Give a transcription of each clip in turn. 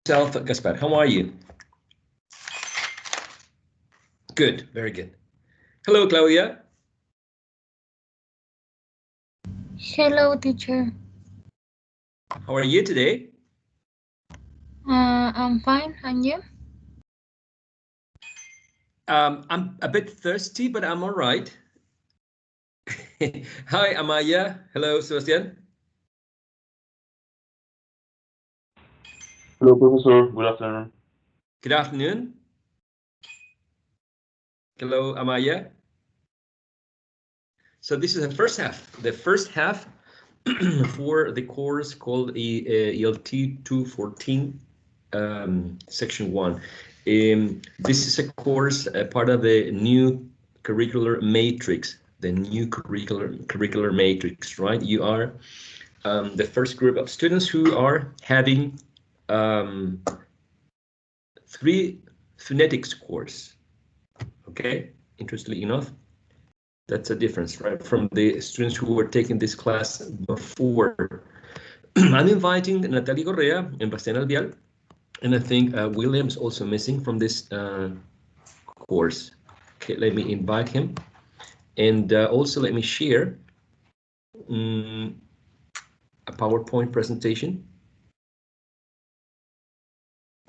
yourself, Gaspar. How are you? Good, very good. Hello, Claudia. Hello, teacher. How are you today? I'm fine, and you? I'm a bit thirsty, but I'm all right. Hi, Amaya. Hello, Sebastian. Hello, Professor. Good afternoon. Good afternoon. Hello, Amaya. So this is the first half. The first half for the course called ELT 214, section 1. This is a course, part of the new curricular matrix. The new curricular matrix, right? You are the first group of students who are having 3 phonetics course. Okay, interestingly enough, that's a difference, right, from the students who were taking this class before. I'm inviting Natalie Correa and Bastian Albial, and I think William's also missing from this course. Okay, let me invite him, and also let me share a PowerPoint presentation.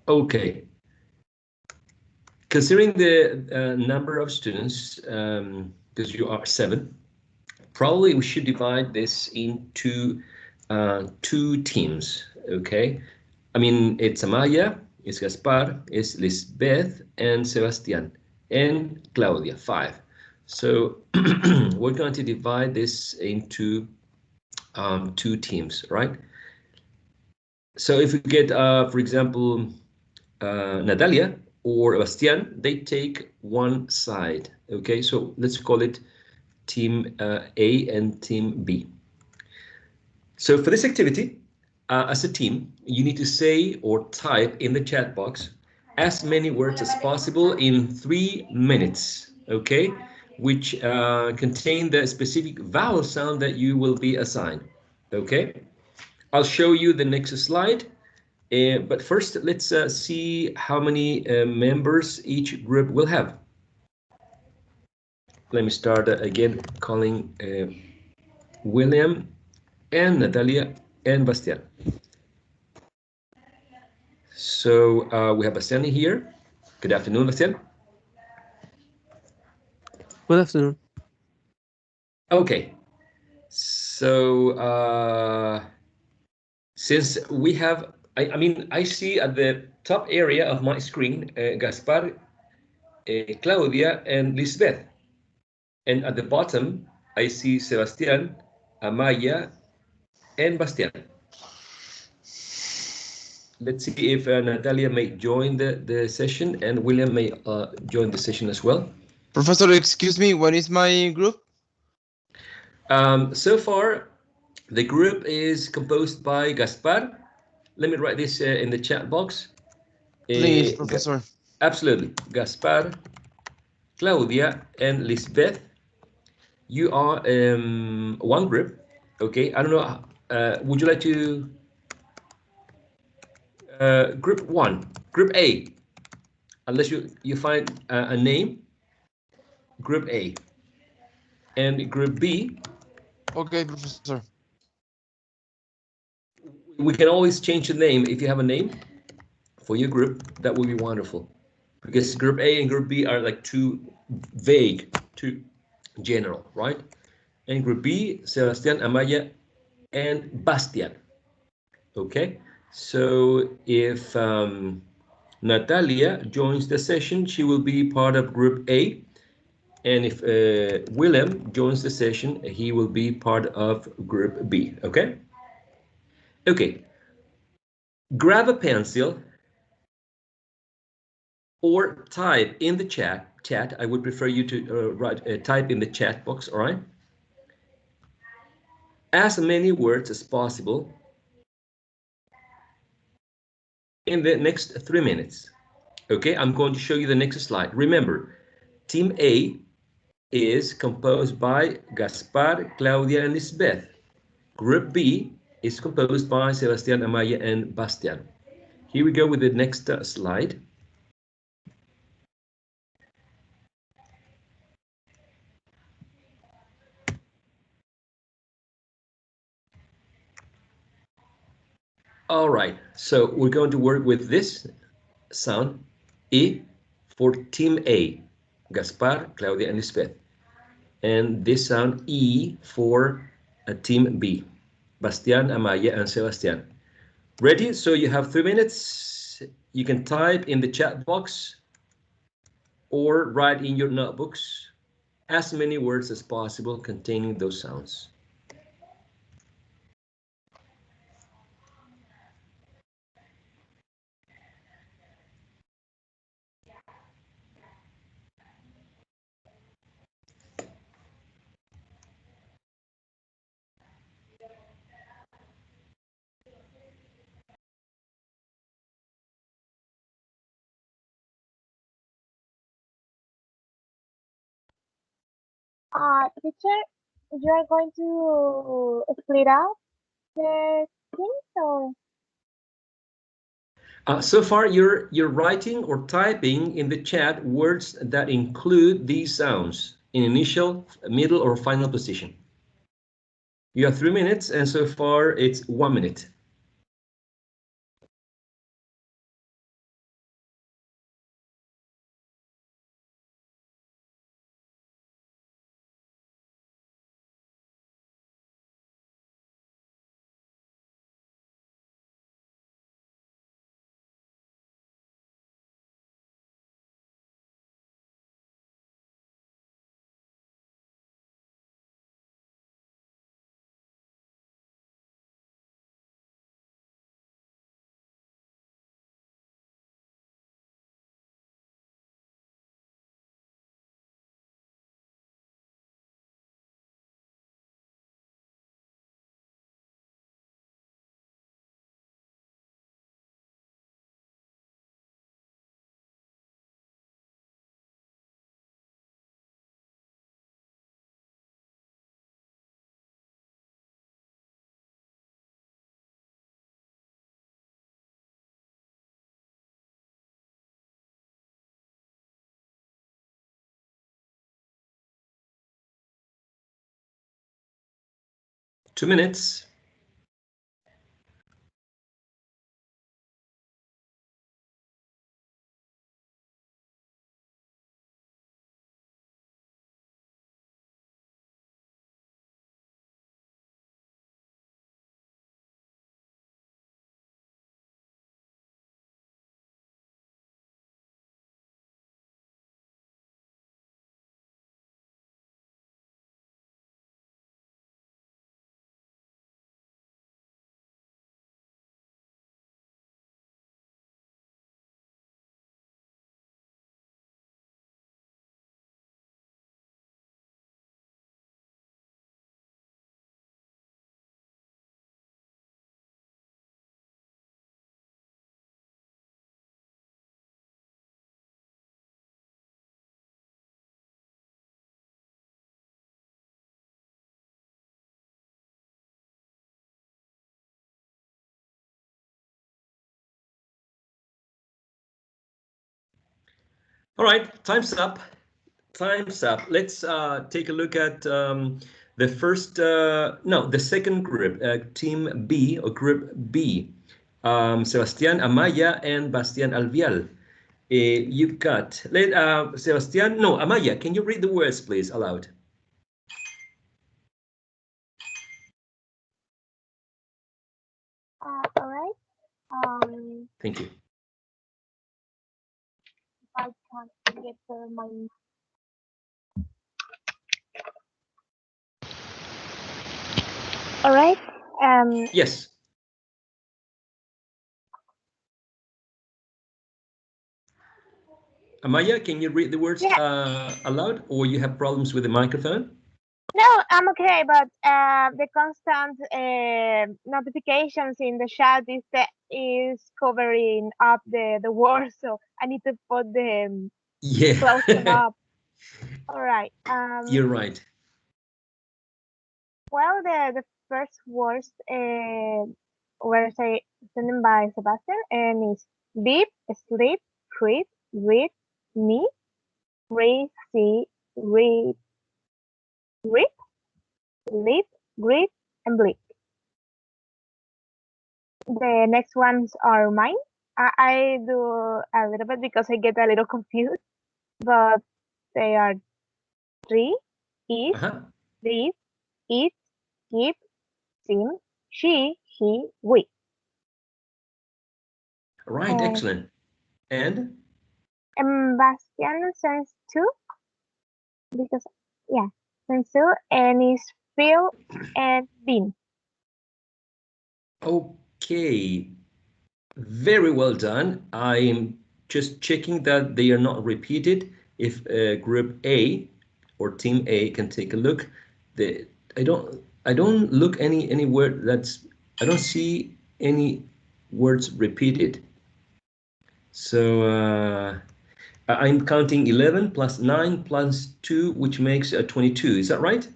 Okay. Considering the number of students, because you are 7, probably we should divide this into 2 teams, okay? I mean, it's Amaya, it's Gaspar, it's Lisbeth, and Sebastian, and Claudia, 5. So we're going to divide this into 2 teams, right? So if we get, for example, Natalia or Bastian, they take one side, okay? So let's call it Team A and Team B. So for this activity, as a team, you need to say or type in the chat box as many words as possible in 3 minutes, okay? Which contain the specific vowel sound that you will be assigned, okay? I'll show you the next slide. But first, let's see how many members each group will have. Let me start again calling William and Natalia and Bastian. So we have Bastian here. Good afternoon, Bastian. Good afternoon. Okay. So since we have, I mean, I see at the top area of my screen, Gaspar, Claudia, and Lisbeth. And at the bottom, I see Sebastian, Amaya, and Bastian. Let's see if Natalia may join the session and William may join the session as well. Professor, excuse me, what is my group? So far, the group is composed by Gaspar. Let me write this in the chat box. Please, Professor. Absolutely. Gaspar, Claudia, and Lisbeth. You are one group. Okay, I don't know. Would you like to group 1, group A, unless you find a name, group A, and group B. Okay, Professor. We can always change the name. If you have a name for your group, that would be wonderful, because group A and group B are like too vague, too general, right? And group B, Sebastian, Amaya, and Bastian. Okay, so if Natalia joins the session, she will be part of group A. And if Willem joins the session, he will be part of group B, okay? Okay, grab a pencil or type in the chat. I would prefer you to type in the chat box, all right? As many words as possible in the next 3 minutes. Okay, I'm going to show you the next slide. Remember, Team A is composed by Gaspar, Claudia, and Lisbeth. Group B is composed by Sebastian, Amaya, and Bastian. Here we go with the next slide. All right, so we're going to work with this sound, E, for team A, Gaspar, Claudia, and Lisbeth. And this sound, E, for team B, Bastian, Amaya, and Sebastian. Ready? So you have 3 minutes. You can type in the chat box or write in your notebooks as many words as possible containing those sounds. Teacher, you are going to split out the things or? So far, you're writing or typing in the chat words that include these sounds in initial, middle, or final position. You have 3 minutes, and so far it's 1 minute. Two minutes. All right, time's up. Time's up. Let's take a look at the first, no, the second group, Team B or Group B. Sebastian Amaya and Bastian Alvial. You've got, Sebastian, no, Amaya, can you read the words, please, aloud? All right. Thank you. I can't get my. All right. Yes. Amaya, can you read the words aloud, or you have problems with the microphone? No, I'm okay, but the constant notifications in the chat is covering up the words, so I need to put the close them up. All right. You're right. Well, the first words were say sent by Sebastian, and it's beep, sleep, treat, read, me, read, see, read, read, live, greet, and bleep. The next ones are mine. I do a little bit because I get a little confused, but they are three, eat, read, eat, keep, sing, she, he, we. Right, excellent. And Bastian sends two because sends two, and is Phil and Bean. okay, very well done. I'm just checking that they are not repeated. If group A or team A can take a look, the I don't look any word that's I don't see any words repeated. So I'm counting 11 plus 9 plus 2, which makes 22. Is that right?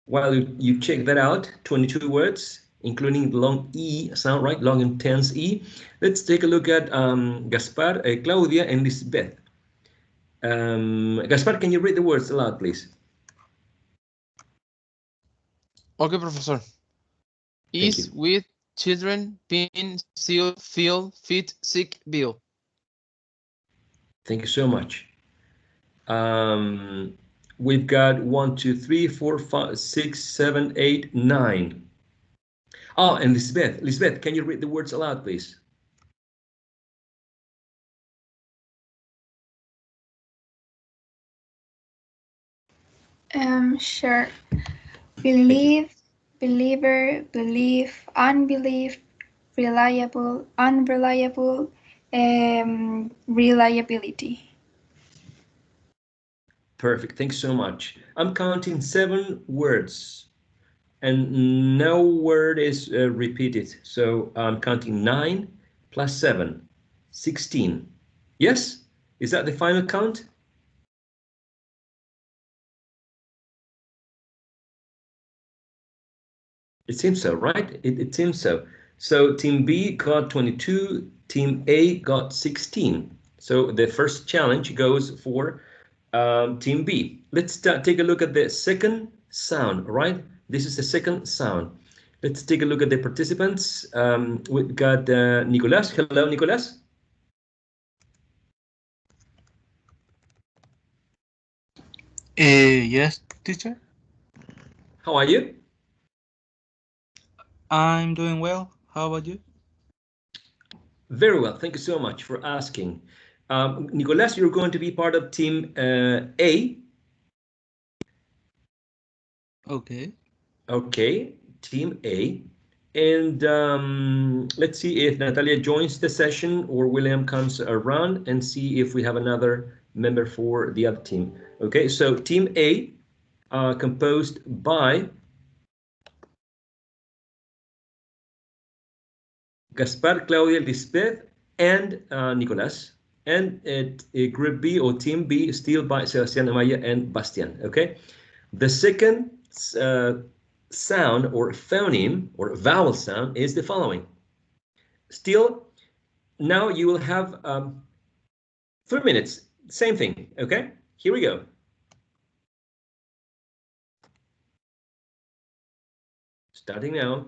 While you check that out, 22 words, including the long E sound, right? Long intense E. Let's take a look at Gaspar, Claudia, and Lisbeth. Gaspar, can you read the words aloud, please? Okay, professor. Is with children, being, still, feel, fit, sick, bill. Thank you so much. We've got 1, 2, 3, 4, 5, 6, 7, 8, 9. Oh, and Lisbeth. Lisbeth, can you read the words aloud, please? Sure. Believe, believer, belief, unbelief, reliable, unreliable, reliability. Perfect. Thanks so much. I'm counting 7 words, and no word is repeated. So I'm counting 9 plus 7, 16. Yes? Is that the final count? It seems so, right? It seems so. So team B got 22, team A got 16. So the first challenge goes for team B. Let's take a look at the second sound, right? This is the second sound. Let's take a look at the participants. We've got Nicolas. Hello, Nicolas. Yes, teacher. How are you? I'm doing well. How about you? Very well. Thank you so much for asking. Nicolas, you're going to be part of team A. Okay. Okay, team A. And let's see if Natalia joins the session or William comes around, and see if we have another member for the other team. Okay, so team A, composed by Gaspar, Claudia, Lisbeth, and Nicolas. And group B or team B still by Sebastian, Amaya, and Bastian. Okay, the second sound or phoneme or vowel sound is the following. Still, now you will have 3 minutes. Same thing. Okay, here we go. Starting now.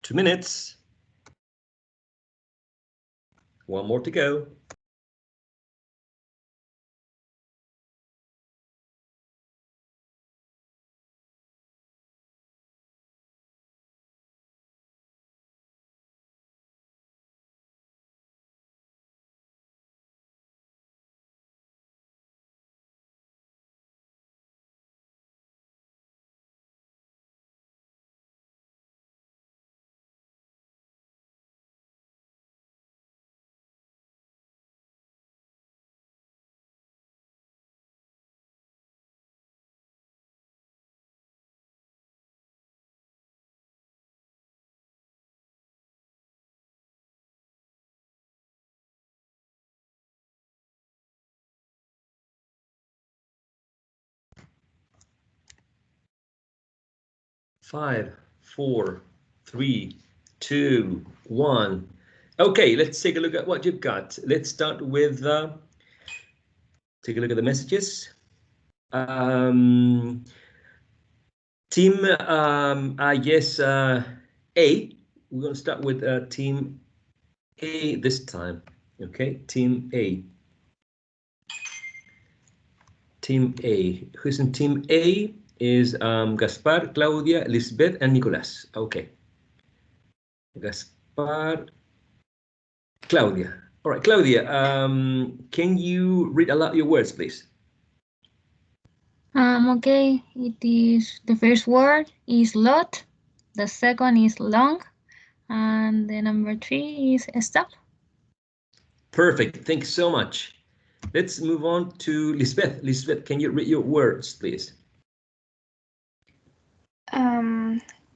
2 minutes. One more to go. Five, four, three, two, one. Okay, let's take a look at what you've got. Let's start with, take a look at the messages. Team, I guess, A. We're going to start with team A this time. Okay, team A. Team A. Who's in team A is Gaspar, Claudia, Lisbeth, and Nicolas. Okay. Gaspar, Claudia. All right, Claudia, can you read aloud your words, please? Okay, it is the first word is lot, the second is long, and the number 3 is stop. Perfect, thanks so much. Let's move on to Lisbeth. Lisbeth, can you read your words, please?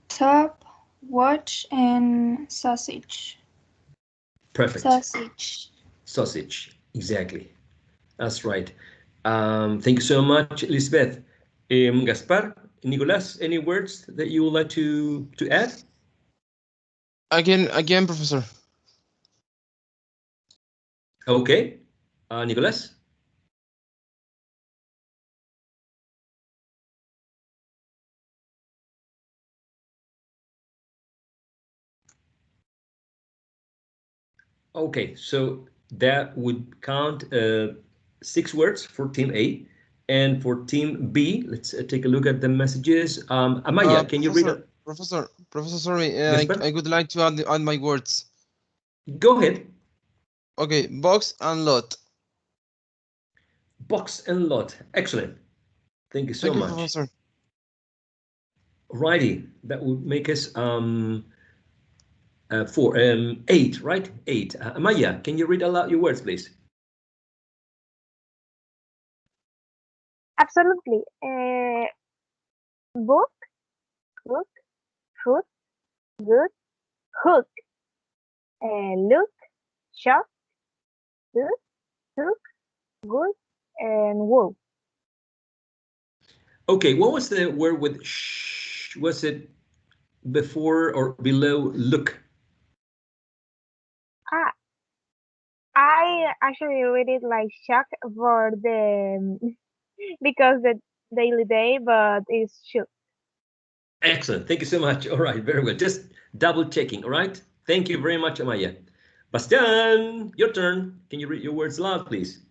Top, watch, and sausage. Perfect. Sausage. Sausage, exactly. That's right. Thank you so much, Lisbeth. Gaspar, Nicolas, any words that you would like to add? Again, Professor. Okay. Nicolas? Okay, so that would count 6 words for team A. And for team B, let's take a look at the messages. Amaya, can you read? Professor, sorry, Yes, I would like to add my words. Go ahead. Okay, box and lot. Box and lot. Excellent. Thank you so much. Professor. Righty, that would make us 8, right? 8. Amaya, can you read aloud your words, please? Absolutely. Book, cook, food, good, hook, look, shop, good, took, good, and wool. Okay, what was the word with sh? Was it before or below look? I actually read it like shock for the because the daily day, but it's shook. Excellent. Thank you so much. All right, very well. Just double checking. All right. Thank you very much, Amaya. Bastian, your turn. Can you read your words loud, please?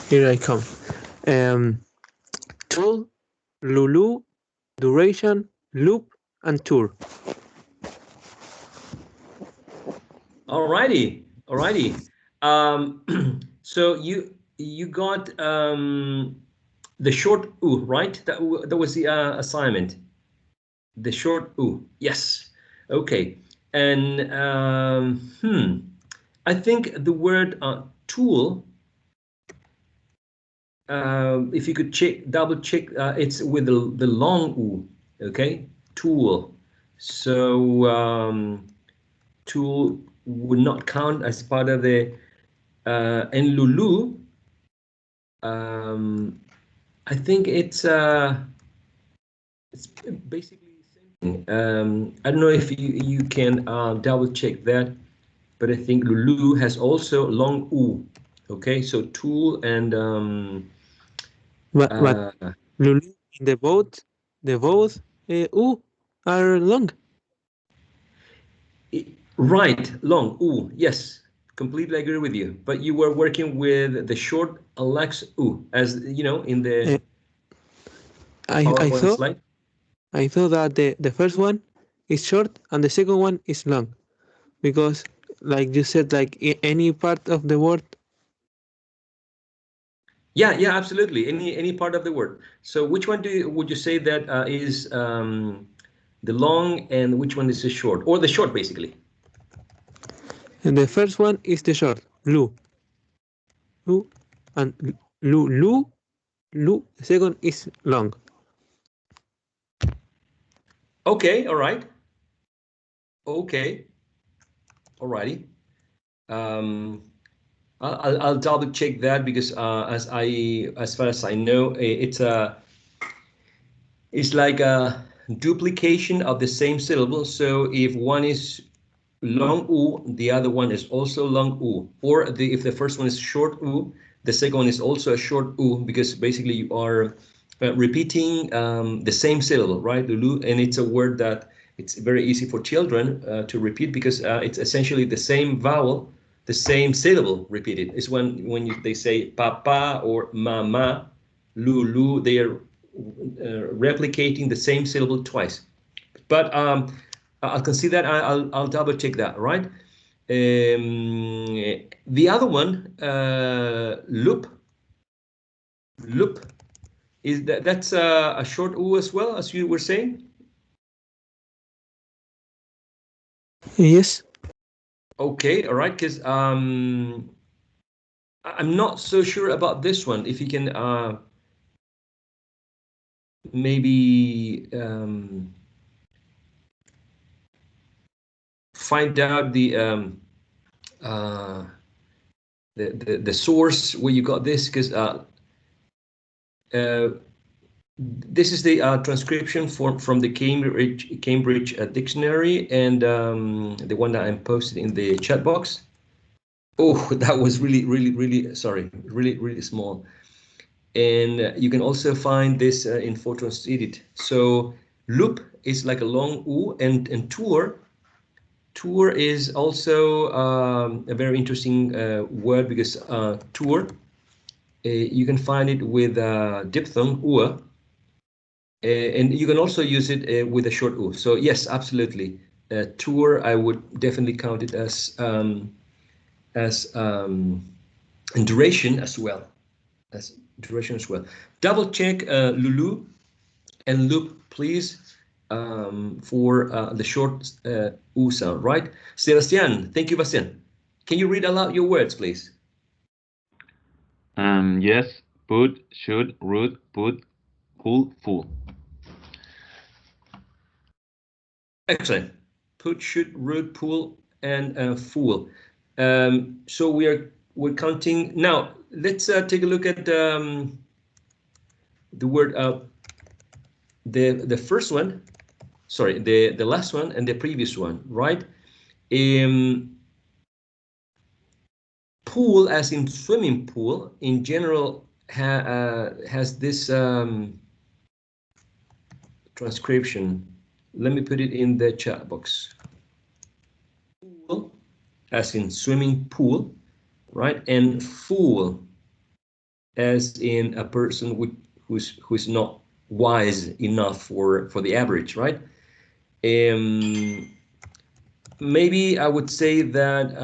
Here I come. Tool, Lulu, duration, loop, and tour. All righty. All righty. So you got the short oo, right? That was the assignment. The short oo. Yes. Okay. And I think the word tool. If you could double check, it's with the long oo. Okay. Tool. So tool would not count as part of the and Lulu. I think it's basically the same thing. I don't know if you can double check that, but I think Lulu has also long oo. Okay, so tool and But Uh, Lulu in the both U are long. right, long. Ooh, yes, completely agree with you. But you were working with the short Alex ooh, as you know, in the Uh, I PowerPoint thought slide. that the first one is short and the second one is long because, like you said, like any part of the word. Yeah, yeah, absolutely. Any part of the word. So which one would you say that is the long and which one is the short? Or the short, basically. And the first one is the short, Lu. Lu and Lu. The second is long. Okay, all right. Okay, alrighty. Um, I'll double check that because as far as I know, it's like a duplication of the same syllable. So if one is long u, the other one is also long u. Or if the first one is short u, the second one is also a short u because basically you are repeating the same syllable, right? Lulu, and it's a word that it's very easy for children to repeat because it's essentially the same vowel, the same syllable repeated. It's when they say papa or mama, Lulu, they are replicating the same syllable twice. But I'll consider that. I'll double check that, right? The other one, loop, is that's a short u as well, as you were saying? Yes. Okay, all right, because I'm not so sure about this one. If you can maybe find out uh, the source where you got this, because this is the transcription from the Cambridge dictionary, and the one that I'm posted in the chat box. Oh, that was really sorry, really small. And you can also find this in Photos Edit. So loop is like a long u, and tour is also a very interesting word because tour you can find it with diphthong ua. And you can also use it with a short u. So yes, absolutely. Tour, I would definitely count it as and duration as well. As duration as well. Double check Lulu and loop, please, for the short u sound, right? Sebastian, thank you, Bastian. Can you read aloud your words, please? Yes, put, should, root, put, pull, full. Excellent. Put, should, root, pull, and fool. So we're counting now. Let's take a look at the word the first one. Sorry, the last one and the previous one, right? Pool, as in swimming pool, in general has this transcription. Let me put it in the chat box. Pool, as in swimming pool, right? And fool, as in a person who's not wise enough for the average, right? Maybe I would say that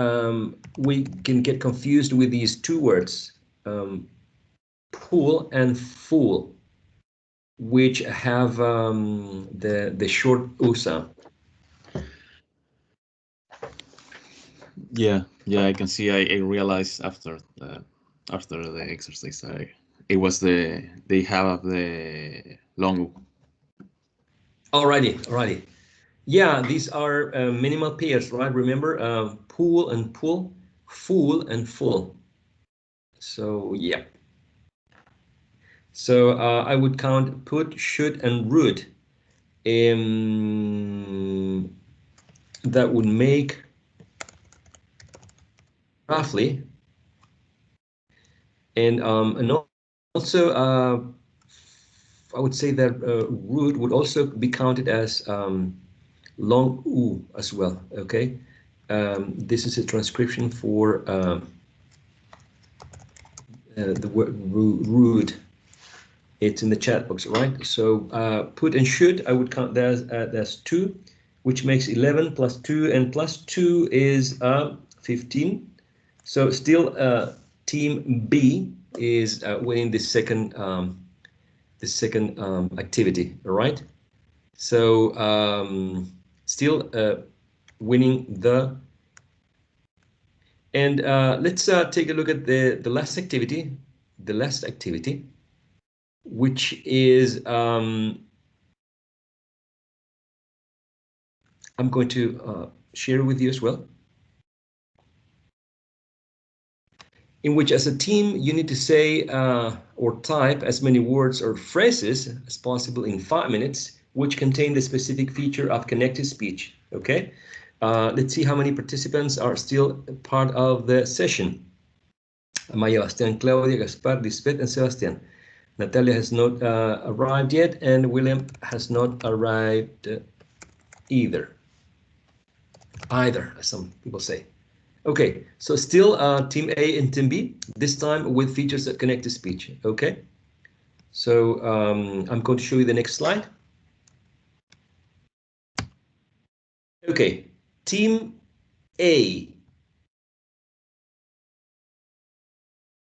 we can get confused with these two words, pool and fool, which have the short u sound. Yeah, I can see. I realized after the exercise, it was they have the long. Alrighty. Yeah, these are minimal pairs, right? Remember, pool and pull, fool and full. So yeah. So I would count put, should, and would. That would make roughly, and also, I would say that root would also be counted as long U as well, okay? This is a transcription for the word rude. It's in the chat box, right? So put and should, I would count that as 2, which makes 11 plus 2, and plus 2 is 15. So still team B is winning the second activity, all right? So still winning the, and let's take a look at the last activity, which is I'm going to share with you as well, in which as a team you need to say or type as many words or phrases as possible in 5 minutes, which contain the specific feature of connected speech, okay? Let's see how many participants are still part of the session. Maya, Bastian, Claudia, Gaspar, Lisbeth, and Sebastian. Natalia has not arrived yet, and William has not arrived either, as some people say. Okay, so still team A and team B, this time with features that connect to speech, okay? So I'm going to show you the next slide. Okay, team A.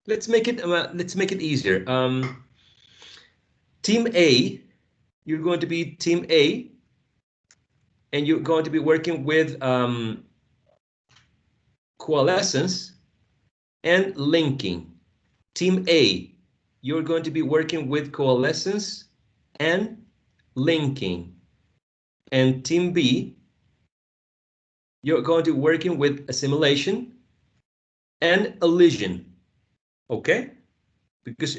Let's make it easier. Team A, you're going to be team A, and you're going to be working with coalescence and linking. Team A, you're going to be working with coalescence and linking. And team B, you're going to be working with assimilation and elision, okay? Because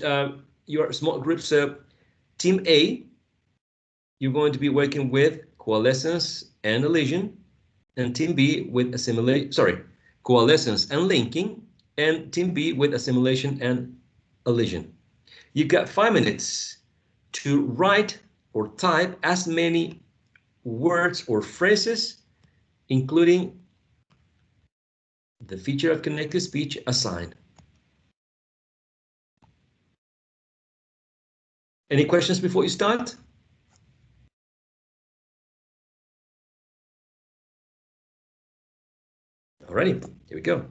your small groups, team A, you're going to be working with coalescence and elision, and team B with coalescence and linking, and team B with assimilation and elision. You've got 5 minutes to write or type as many words or phrases, including the feature of connected speech assigned. Any questions before you start? Alrighty, here we go.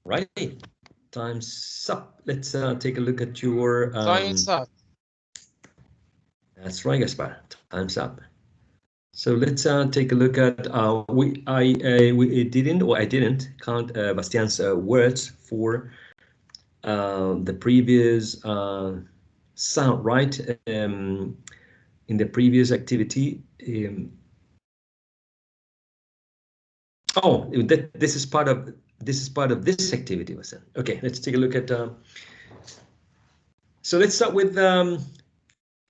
Right. Time's up. Let's take a look at your. Time's up. That's right, Gaspar. Time's up. So let's take a look at. We didn't, or I didn't count Bastian's words for the previous sound, right? In the previous activity. This is part of this activity, Bastian. Okay, let's take a look at. So let's start with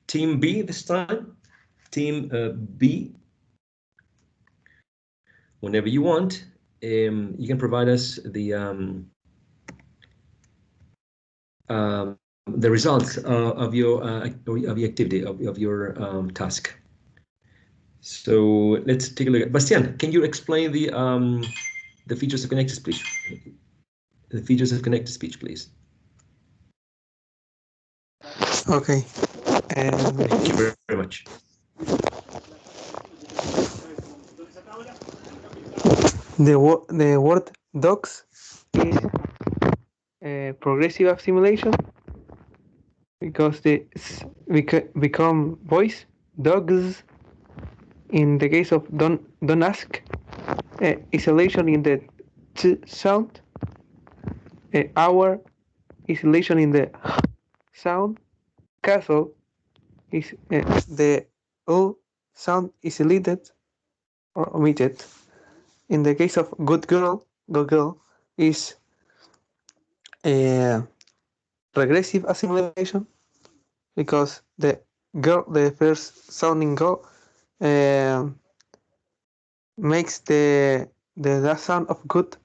Team B this time. Team B. Whenever you want, you can provide us the results of your activity of your task. So let's take a look at Bastian. Can you explain the features of connected speech? The features of connected speech, please. Okay. Thank you very, very much. The word dogs is progressive assimilation because they become voice dogs. In the case of don't ask, isolation in the t sound, our isolation in the sound, castle is the o sound isolated or omitted. In the case of good girl is regressive assimilation because the first sounding go makes the last sound of good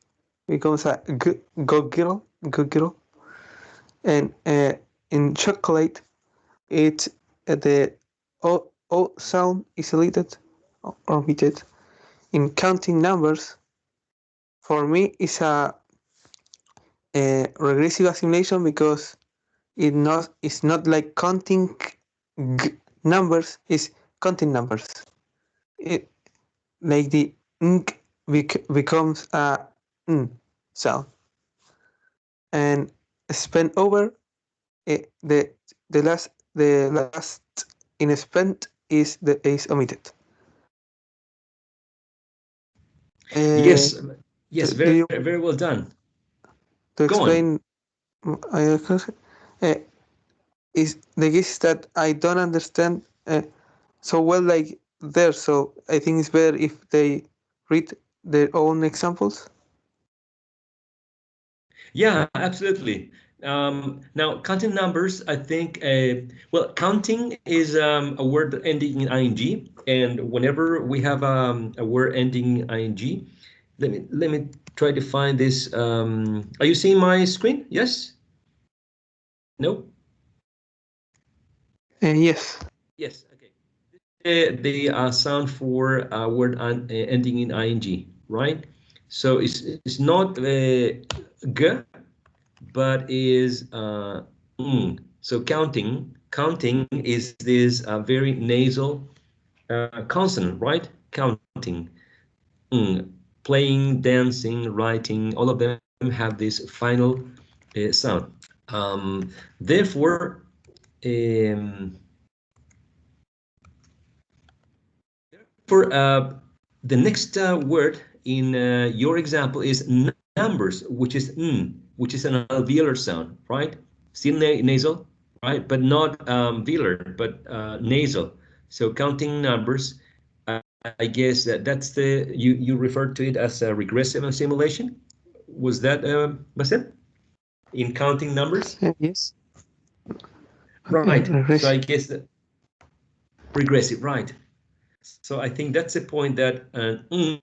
becomes a good girl, and in chocolate it's the o sound isolated or omitted. In counting numbers, for me it's a regressive assimilation because it's not like counting numbers, it's counting numbers. It, like the nk becomes a sound, and spent over the last in spent is omitted. Yes, do you very well done. to Go on. explain? Is the case that I don't understand so well like there, so I think it's better if they read their own examples. Yeah, absolutely. Now, counting numbers, I think, well, counting is a word ending in ing, and whenever we have a word ending in ing, let me try to find this. Are you seeing my screen? Yes? No? Yes. Yes, okay. The sound for a word ending in ing, right? So it's not g, but is so counting is this very nasal consonant, right? Counting, playing, dancing, writing, all of them have this final sound. Therefore, the next word in your example is numbers, which is an alveolar sound, right? Still nasal, right? But not velar, but nasal. So counting numbers, I guess that's you referred to it as a regressive assimilation. Was that Basim? In counting numbers? Yes. Right. Okay, So I guess that regressive, right? So I think that's the point that the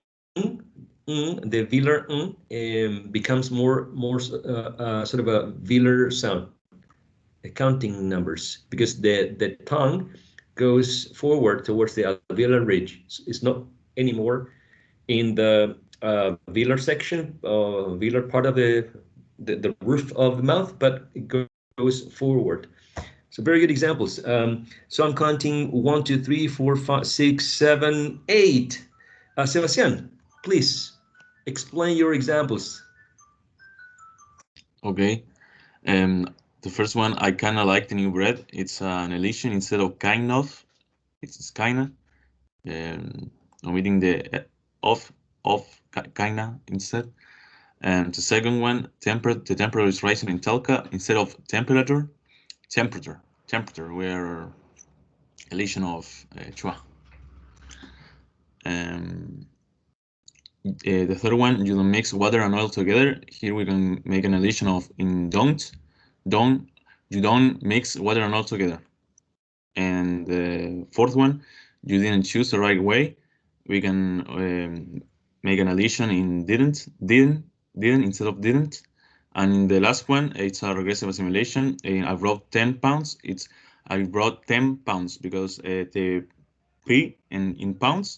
velar becomes more sort of a velar sound, counting numbers, because the tongue goes forward towards the alveolar ridge. It's not anymore in the velar section, velar part of the roof of the mouth, but it goes forward. So very good examples. So I'm counting 1, 2, 3, 4, 5, 6, 7, 8. Sebastian, please explain your examples. Okay. The first one, I kind of like the new bread. It's an elision instead of kind of. It's kinda. Omitting the of kinda instead. The second one, the temperature is rising in Telka instead of temperature. Temperature. We're elision of chua. The third one, you don't mix water and oil together. Here we can make an addition of in don't. You don't mix water and oil together. And the fourth one, you didn't choose the right way. We can make an addition in didn't instead of didn't. And in the last one, it's a regressive assimilation. I brought 10 pounds. I brought 10 pounds because the P in pounds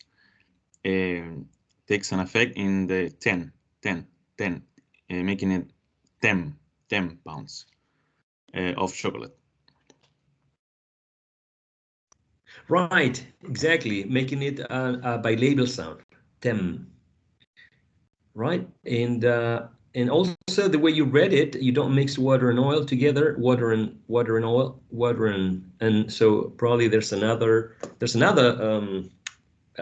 takes an effect in the 10, making it 10 pounds of chocolate. Right, exactly, making it a bilabel sound, 10. Right, and also the way you read it, you don't mix water and oil together, water and oil, and so probably there's another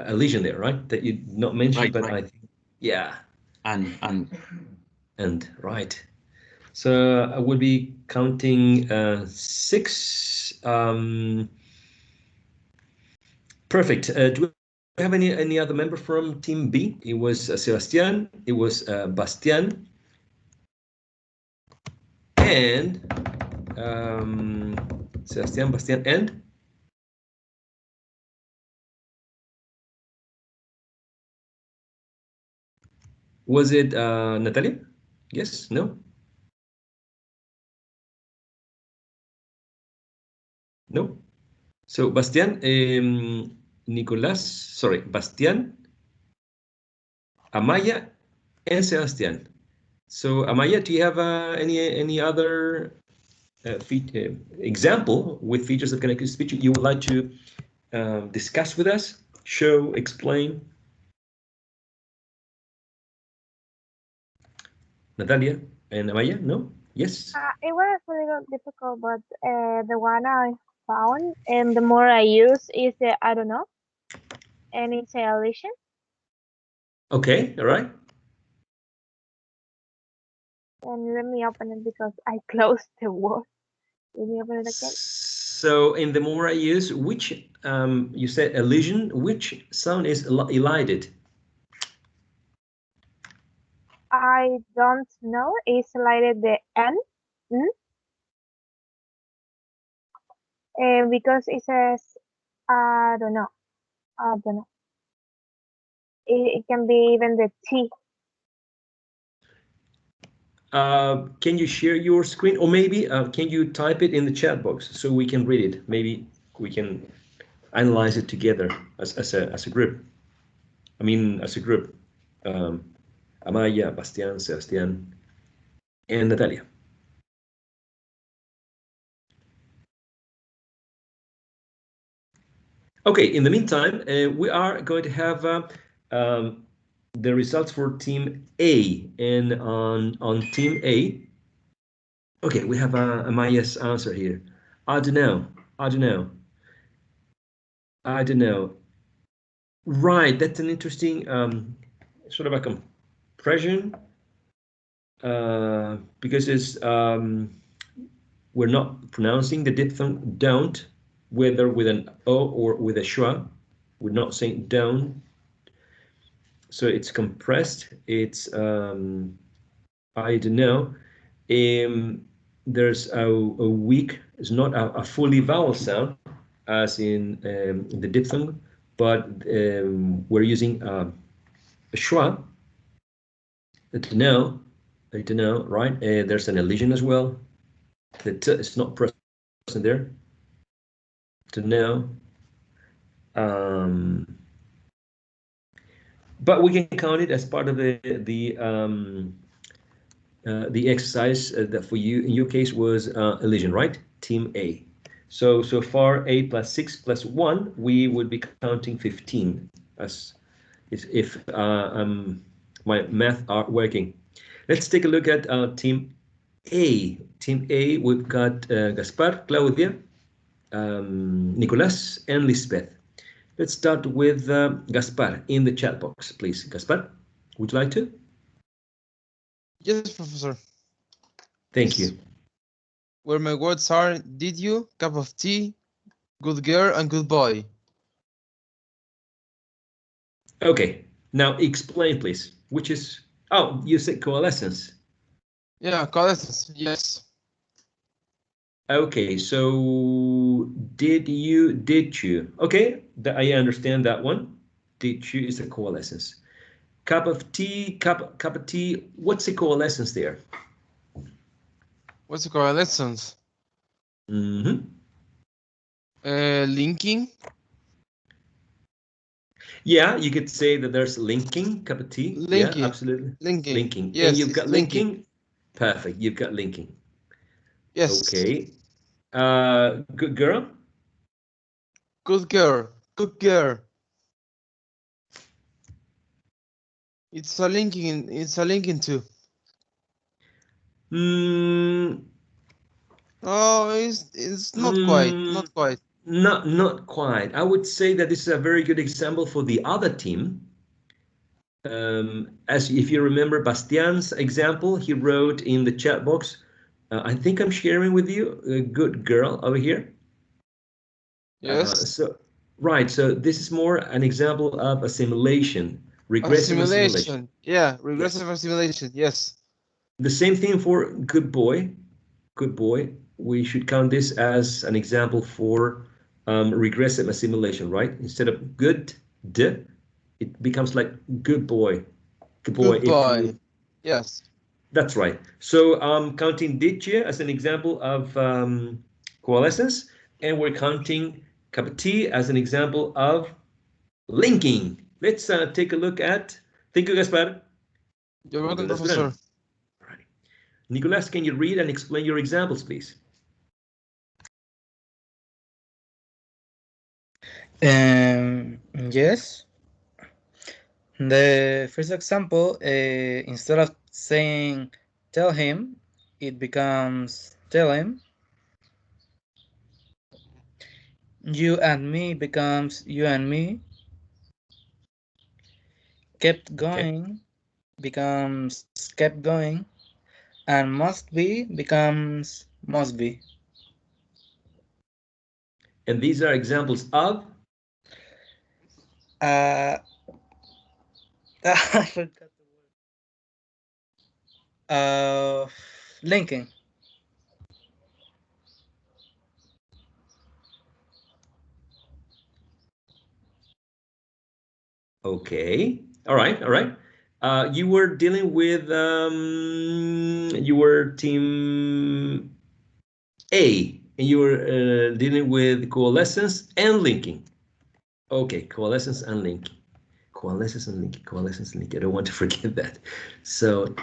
elision there, right? That you not mentioned, Right. but I think, yeah. And right. So I would be counting 6. Perfect. Do we have any other member from Team B? It was Sebastian. It was Bastian. And Sebastian, Bastian, and was it Natalia? Yes, no? No? So Bastian, Nicolás, sorry, Bastian, Amaya, and Sebastian. So Amaya, do you have any other example with features of connected speech you would like to discuss with us, show, explain? Natalia and Amaya, no? Yes? It was a little difficult, but the one I found and the more I use is the I don't know, and it's a elision. Okay, all right. And let me open it because I closed the word. Let me open it again. So in the more I use, which you said elision, which sound is elided? I don't know. It's selected the N. Because it says I don't know. I don't know. It can be even the T. Can you share your screen, or maybe can you type it in the chat box so we can read it? Maybe we can analyze it together as a group. I mean, as a group. Amaya, Bastian, Sebastian, and Natalia. Okay, in the meantime, we are going to have the results for Team A. And on Team A, okay, we have Amaya's answer here. I don't know. Right, that's an interesting sort of a compression because it's we're not pronouncing the diphthong don't, whether with an O or with a schwa. We're not saying don't. So it's compressed. It's I don't know. There's a weak. It's not a fully vowel sound, as in the diphthong, but we're using a schwa. To know, right? There's an elision as well. The t is not present there. To know. But we can count it as part of the exercise that for you, in your case, was elision, right? Team A. So far, A plus 6 plus 1, we would be counting 15 as if my math are working. Let's take a look at Team A, team A, we've got Gaspar, Claudia, Nicolas, and Lisbeth. Let's start with Gaspar in the chat box, please. Gaspar, would you like to? Yes, Professor. Thank you. Where my words are, did you, cup of tea, good girl, and good boy. Okay, now explain, please. Which is, oh, you said coalescence. Yeah, coalescence, yes. Okay, so did you? Okay, I understand that one. Did you is a coalescence. Cup of tea, cup of tea. What's the coalescence there? What's the coalescence? Mm-hmm. Linking. Yeah, you could say that there's linking, cup of tea. Linking. Yeah, absolutely. Linking. Linking. Yes, And you've it's got linking. Perfect. You've got linking. Yes. Okay. Good girl. Good girl. Good girl. It's a linking. It's a linking too. Oh, it's not quite. Not quite. Not quite. I would say that this is a very good example for the other team. As if you remember Bastian's example, he wrote in the chat box. I think I'm sharing with you a good girl over here. Yes. So this is more an example of assimilation, regressive assimilation. Yeah, regressive assimilation. Yes. The same thing for good boy. Good boy. We should count this as an example for regressive assimilation, right? Instead of good, it becomes like good boy. Good boy. Good boy. Yes. That's right. So counting ditche as an example of coalescence, and we're counting cup of tea as an example of linking. Let's take a look at. Thank you, Gaspar. You're welcome, Nicolas Professor. All right. Nicolas, can you read and explain your examples, please? Yes. The first example, instead of saying tell him, it becomes tell him. You and me becomes you and me. Kept going becomes kept going. And must be becomes must be. And these are examples of? I forgot the word. Linking. Okay. All right. All right. You were dealing with you were team A, and you were dealing with coalescence and linking. Okay, coalescence and linking. Coalescence and linking. Coalescence and linking. I don't want to forget that. So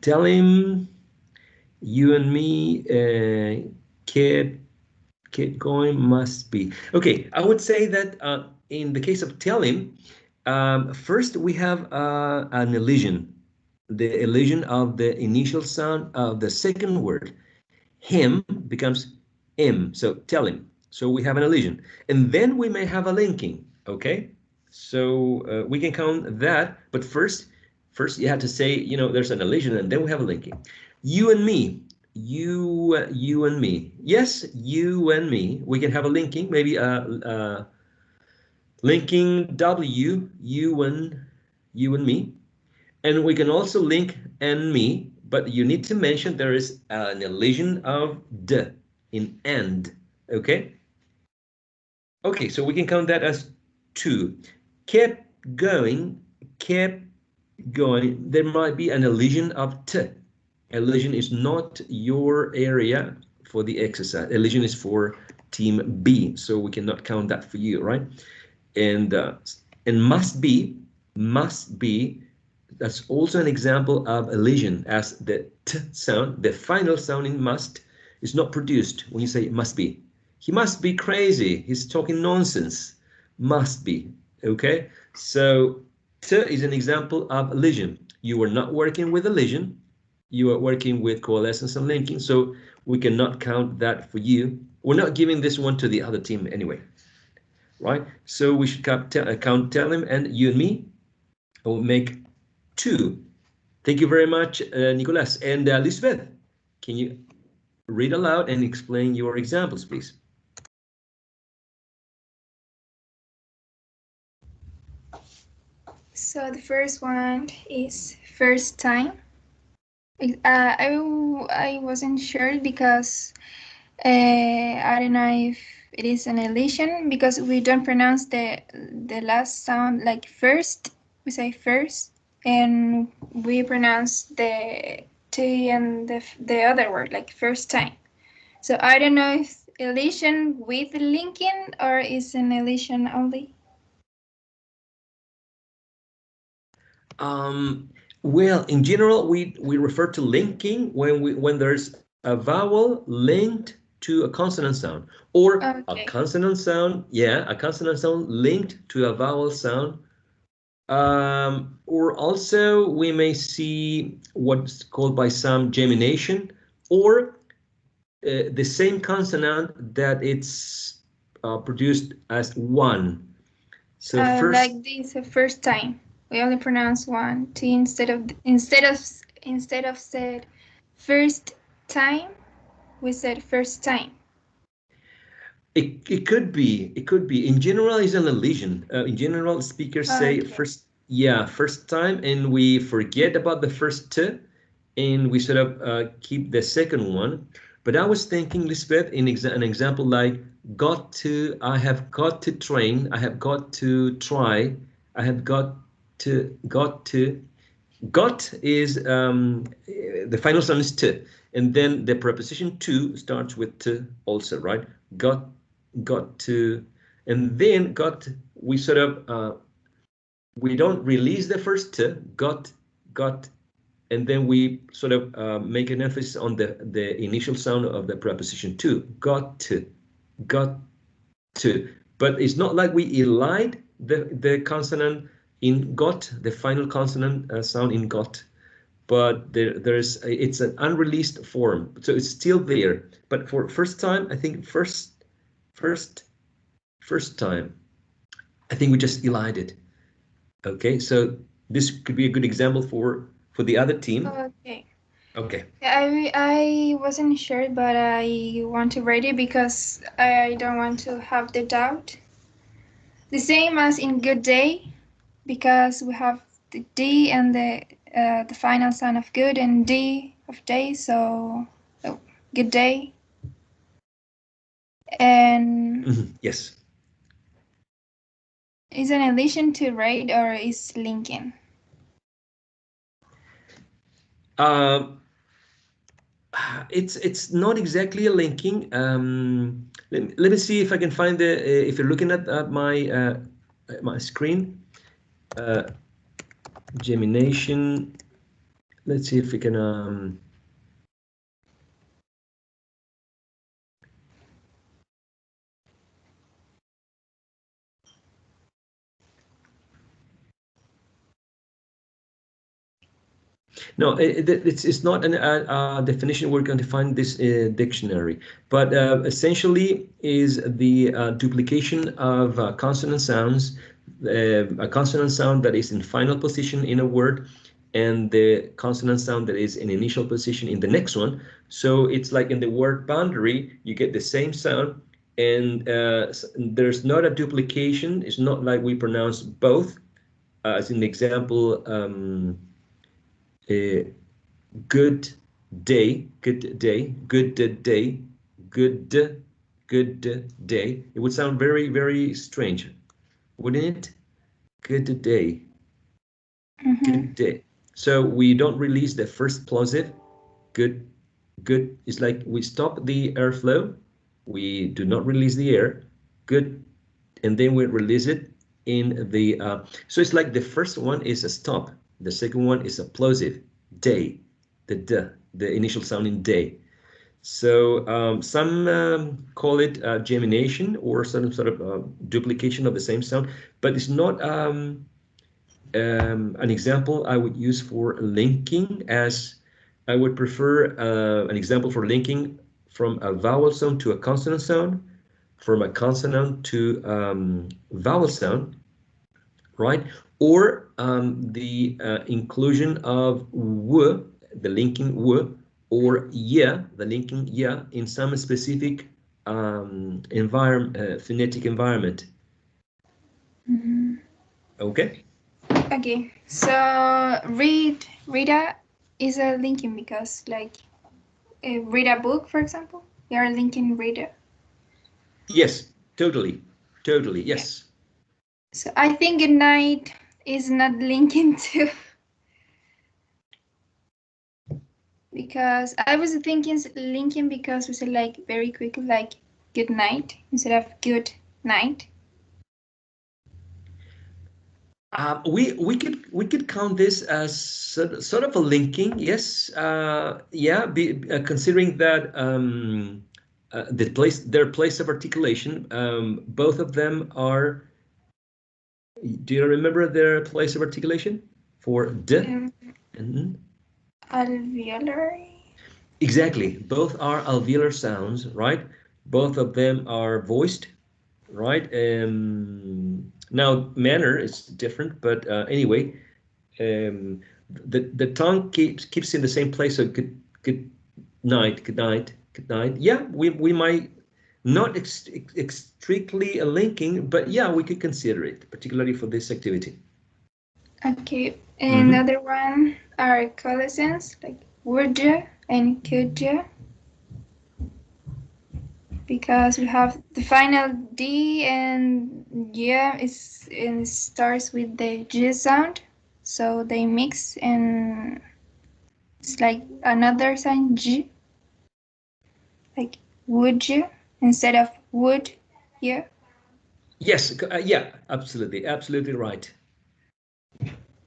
tell him you and me keep going must be. Okay, I would say that in the case of tell him, first we have an elision, the elision of the initial sound of the second word. Him becomes im, so tell him. So we have an elision, and then we may have a linking. Okay, so we can count that, but first you have to say, you know, there's an elision, and then we have a linking. You and me, you and me. Yes, you and me. We can have a linking, maybe linking W, you and me. And we can also link and me, but you need to mention there is an elision of d in and, okay? Okay, so we can count that as 2. Kept going. There might be an elision of t. Elision is not your area for the exercise. Elision is for team B, so we cannot count that for you, right? And must be, that's also an example of elision, as the t sound, the final sound in must, is not produced when you say must be. He must be crazy. He's talking nonsense. Must be. Okay? So t is an example of elision. You are not working with elision. you are working with coalescence and linking, so we cannot count that for you. We're not giving this one to the other team anyway, right? So we should count Telem and you and me. Will make 2. Thank you very much, Nicolas. And Lisbeth, can you read aloud and explain your examples, please? So the first one is first time. I wasn't sure because I don't know if it is an elision because we don't pronounce the last sound like first. We say first, and we pronounce the T and the other word like first time. So I don't know if elision with linking or is an elision only. Well, in general, we refer to linking when there's a vowel linked to a consonant sound, or a consonant sound, a consonant sound linked to a vowel sound. Or also we may see what's called by some gemination, or the same consonant that it's produced as one. So first, like this, first time. We only pronounce one T instead of said first time, we said first time. it could be. In general, it's an elision. In general, speakers say first time, and we forget about the first T, and we sort of keep the second one. But I was thinking, Lisbeth, in an example like I have got to train, I have got to try, I have got to, got is the final sound is T, and then the preposition to starts with T also, right? Got to, and then we sort of we don't release the first T, got, and then we sort of make an emphasis on the initial sound of the preposition to, got to. But it's not like we elide the consonant in got, the final consonant sound in got, but it's an unreleased form, so it's still there. But for first time, I think first time, I think we just elide it. Okay, so this could be a good example for the other team. Okay. I wasn't sure, but I want to write it because I don't want to have the doubt. The same as in good day, because we have the D and the final sound of good and D of day, so good day. And yes. Is an elision to rate or is linking? It's not exactly a linking. Let me see if I can find if you're looking at my screen, gemination. Let's see if we can. No, it's not a definition we're going to find this dictionary, but essentially is the duplication of consonant sounds, a consonant sound that is in final position in a word, and the consonant sound that is in initial position in the next one. So it's like in the word boundary, you get the same sound, and there's not a duplication. It's not like we pronounce both, as in the example. Good day, good day, good day, good day. It would sound very, very strange, wouldn't it? Good day, good day. So we don't release the first plosive. Good. It's like we stop the airflow. We do not release the air. Good, and then we release it in the. So it's like the first one is a stop. The second one is a plosive. Day, the initial sound in day. So some call it gemination or some sort of duplication of the same sound, but it's not an example I would use for linking, as I would prefer an example for linking from a vowel sound to a consonant sound, from a consonant to vowel sound, right? Or the inclusion of w, the linking w, or yeah, the linking yeah, in some specific phonetic environment. Okay. Okay, so read is a linking because like read a book, for example. You are linking reader. Yes, totally, yes. So I think good night is not linking to because I was thinking linking because we said like very quickly like good night instead of good night. We could count this as sort of a linking, yes. Yeah, considering that their place of articulation, both of them are. Do you remember their place of articulation for d and Alveolar. exactly? Both are alveolar sounds, right? Both of them are voiced, right? Now manner is different, but anyway, the tongue keeps in the same place. So good night, good night, good night. Yeah, we might not strictly a linking, but yeah, we could consider it, particularly for this activity. Okay, another one are coalescence like would you and could you. Because we have the final D and yeah, it starts with the G sound, so they mix and it's like another sound G, like would you instead of would you. Yes, yeah, absolutely right.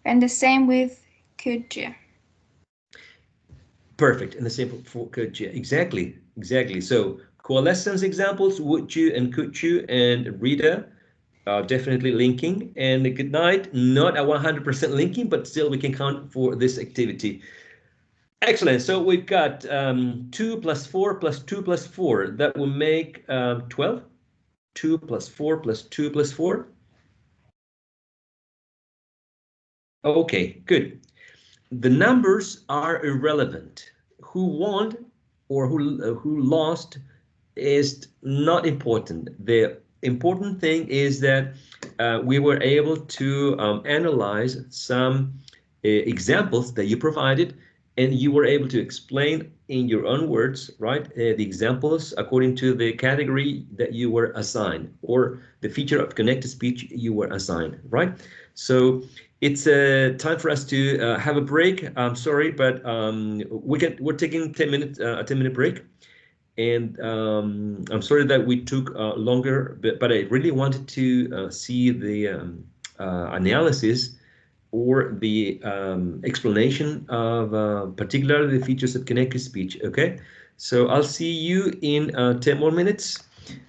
And the same with could you. Perfect, and the same for could you. Exactly. So coalescence examples, would you and could you, and Rita are definitely linking, and the good night, not a 100% linking, but still we can count for this activity. Excellent. So we've got 2 plus 4 plus 2 plus 4. That will make 12. 2 plus 4 plus 2 plus 4. Okay, good. The numbers are irrelevant. Who won or who lost is not important. The important thing is that we were able to analyze some examples that you provided, and you were able to explain in your own words, right, the examples according to the category that you were assigned or the feature of connected speech you were assigned, right? So it's time for us to have a break. I'm sorry, but we're taking 10 minutes, a 10-minute break. And I'm sorry that we took longer, but I really wanted to see the analysis or the explanation of particularly the features of connected speech, okay? So I'll see you in 10 more minutes.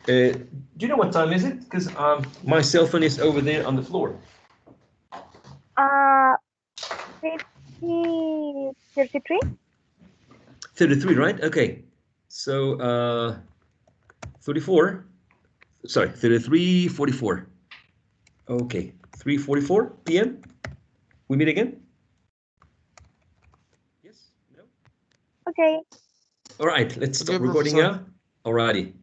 Do you know what time is it? Because my cell phone is over there on the floor. 33? 33, right? Okay. So 34. Sorry, 33:44. Okay, 3:44 p.m. We meet again? Yes? No? Okay. All right, let's stop Okay, recording Professor. now. Alrighty.